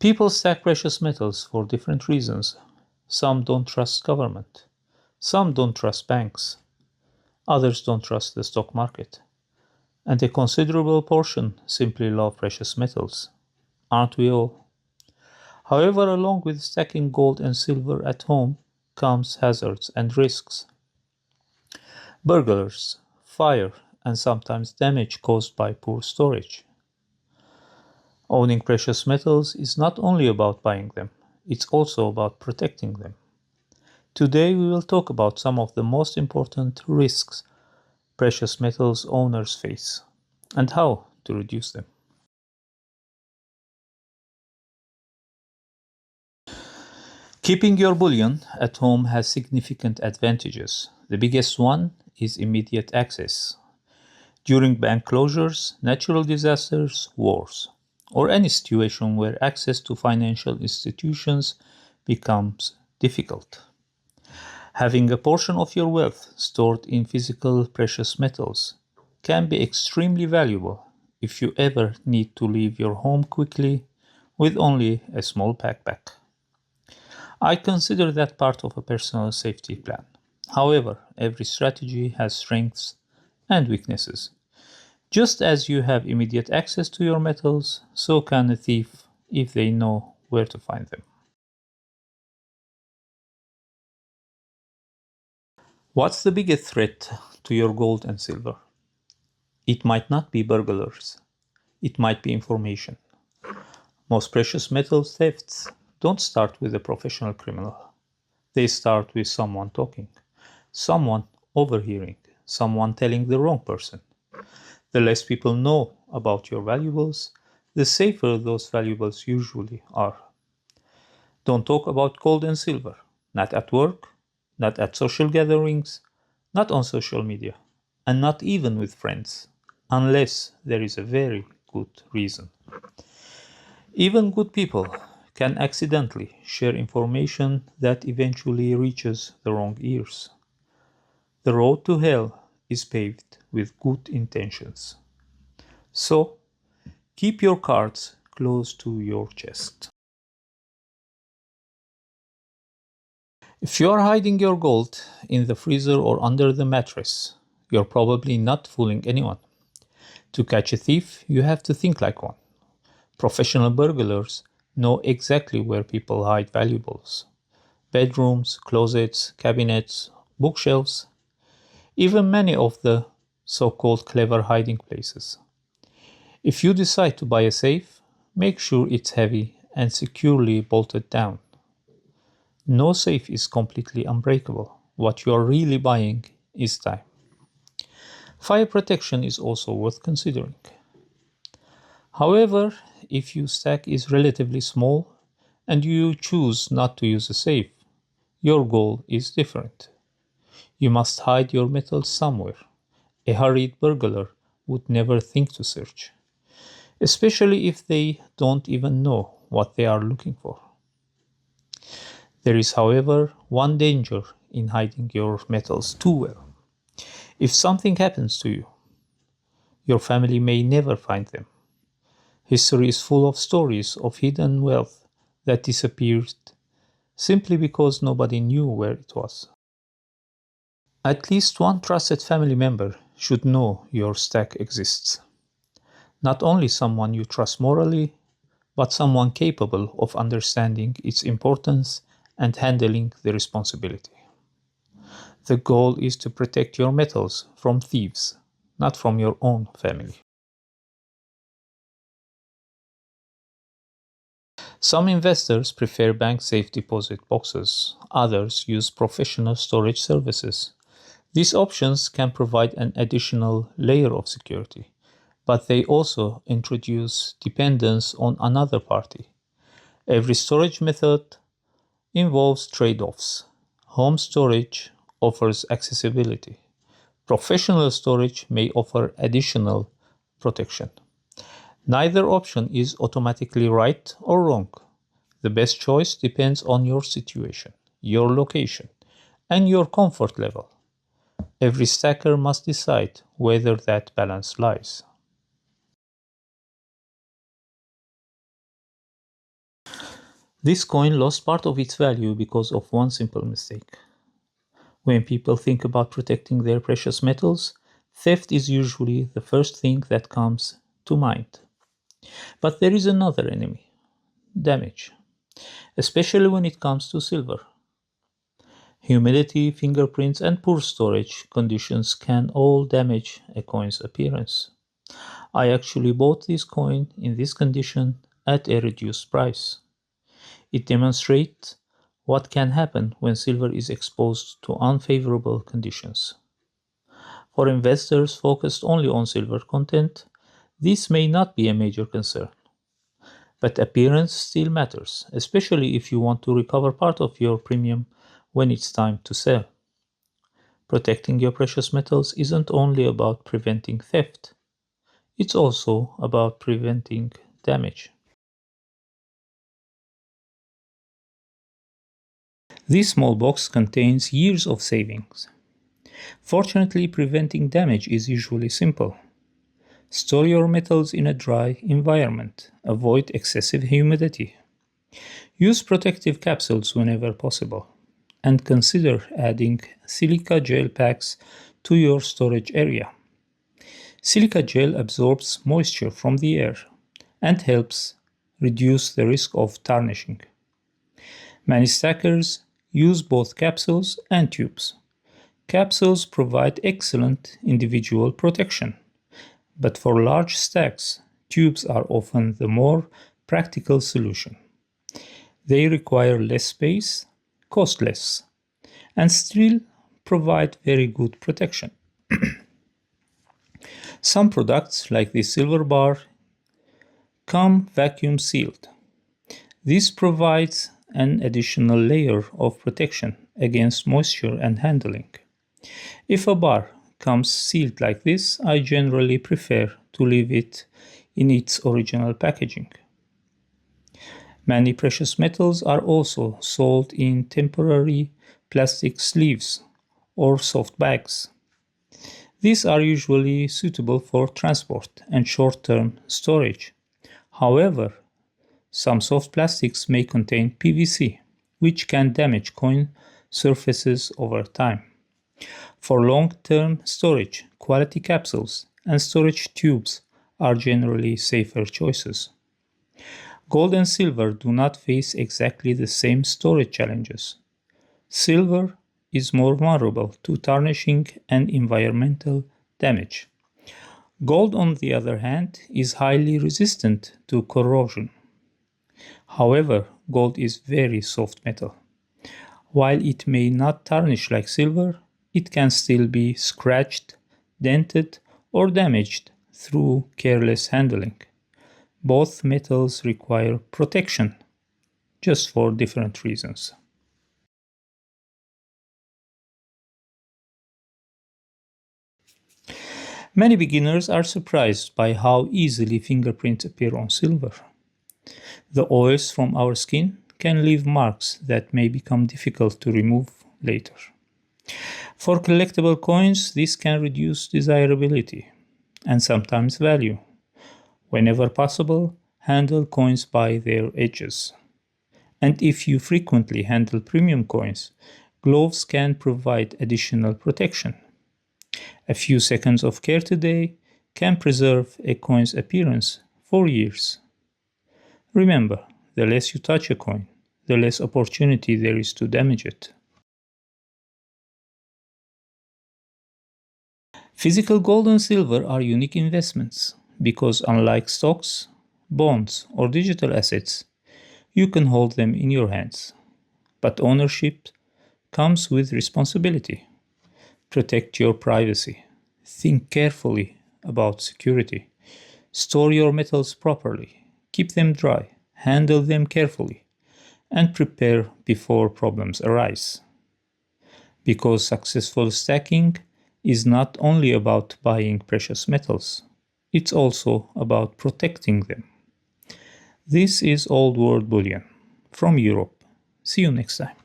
People stack precious metals for different reasons. Some don't trust government. Some don't trust banks. Others don't trust the stock market. And a considerable portion simply love precious metals. Aren't we all? However, along with stacking gold and silver at home comes hazards and risks. Burglars, fire, and sometimes damage caused by poor storage. Owning precious metals is not only about buying them, it's also about protecting them. Today we will talk about some of the most important risks precious metals owners face and how to reduce them. Keeping your bullion at home has significant advantages. The biggest one is immediate access. During bank closures, natural disasters, wars, or any situation where access to financial institutions becomes difficult. Having a portion of your wealth stored in physical precious metals can be extremely valuable if you ever need to leave your home quickly with only a small backpack. I consider that part of a personal safety plan. However, every strategy has strengths and weaknesses. Just as you have immediate access to your metals, so can a thief if they know where to find them. What's the biggest threat to your gold and silver? It might not be burglars. It might be information. Most precious metal thefts don't start with a professional criminal. They start with someone talking, someone overhearing, someone telling the wrong person. The less people know about your valuables, the safer those valuables usually are. Don't talk about gold and silver, not at work, not at social gatherings, not on social media, and not even with friends, unless there is a very good reason. Even good people can accidentally share information that eventually reaches the wrong ears. The road to hell is paved with good intentions. So, keep your cards close to your chest. If you are hiding your gold in the freezer or under the mattress, you're probably not fooling anyone. To catch a thief, you have to think like one. Professional burglars know exactly where people hide valuables. Bedrooms, closets, cabinets, bookshelves, even many of the so-called clever hiding places. If you decide to buy a safe, make sure it's heavy and securely bolted down. No safe is completely unbreakable. What you are really buying is time. Fire protection is also worth considering. However, if your stack is relatively small and you choose not to use a safe, your goal is different. You must hide your metals somewhere. A hurried burglar would never think to search, especially if they don't even know what they are looking for. There is, however, one danger in hiding your metals too well. If something happens to you, your family may never find them. History is full of stories of hidden wealth that disappeared simply because nobody knew where it was. At least one trusted family member should know your stack exists. Not only someone you trust morally, but someone capable of understanding its importance and handling the responsibility. The goal is to protect your metals from thieves, not from your own family. Some investors prefer bank safe deposit boxes, others use professional storage services. These options can provide an additional layer of security, but they also introduce dependence on another party. Every storage method involves trade-offs. Home storage offers accessibility. Professional storage may offer additional protection. Neither option is automatically right or wrong. The best choice depends on your situation, your location, and your comfort level. Every stacker must decide whether that balance lies. This coin lost part of its value because of one simple mistake. When people think about protecting their precious metals, theft is usually the first thing that comes to mind. But there is another enemy: damage, especially when it comes to silver. Humidity, fingerprints, and poor storage conditions can all damage a coin's appearance. I actually bought this coin in this condition at a reduced price. It demonstrates what can happen when silver is exposed to unfavorable conditions. For investors focused only on silver content, this may not be a major concern. But appearance still matters, especially if you want to recover part of your premium when it's time to sell. Protecting your precious metals isn't only about preventing theft, it's also about preventing damage. This small box contains years of savings. Fortunately, preventing damage is usually simple. Store your metals in a dry environment. Avoid excessive humidity. Use protective capsules whenever possible. And consider adding silica gel packs to your storage area. Silica gel absorbs moisture from the air and helps reduce the risk of tarnishing. Many stackers use both capsules and tubes. Capsules provide excellent individual protection, but for large stacks, tubes are often the more practical solution. They require less space, cost less, and still provide very good protection. Some products, like the silver bar, come vacuum sealed. This provides an additional layer of protection against moisture and handling. If a bar comes sealed like this, I generally prefer to leave it in its original packaging. Many precious metals are also sold in temporary plastic sleeves or soft bags. These are usually suitable for transport and short-term storage. However, some soft plastics may contain PVC, which can damage coin surfaces over time. For long-term storage, quality capsules and storage tubes are generally safer choices. Gold and silver do not face exactly the same storage challenges. Silver is more vulnerable to tarnishing and environmental damage. Gold, on the other hand, is highly resistant to corrosion. However, gold is very soft metal. While it may not tarnish like silver, it can still be scratched, dented, or damaged through careless handling. Both metals require protection, just for different reasons. Many beginners are surprised by how easily fingerprints appear on silver. The oils from our skin can leave marks that may become difficult to remove later. For collectible coins, this can reduce desirability and sometimes value. Whenever possible, handle coins by their edges. And if you frequently handle premium coins, gloves can provide additional protection. A few seconds of care today can preserve a coin's appearance for years. Remember, the less you touch a coin, the less opportunity there is to damage it. Physical gold and silver are unique investments because, unlike stocks, bonds, or digital assets, you can hold them in your hands. But ownership comes with responsibility. Protect your privacy. Think carefully about security. Store your metals properly. Keep them dry. Handle them carefully. And prepare before problems arise. Because successful stacking is not only about buying precious metals, it's also about protecting them. This is Old World Bullion from Europe. See you next time.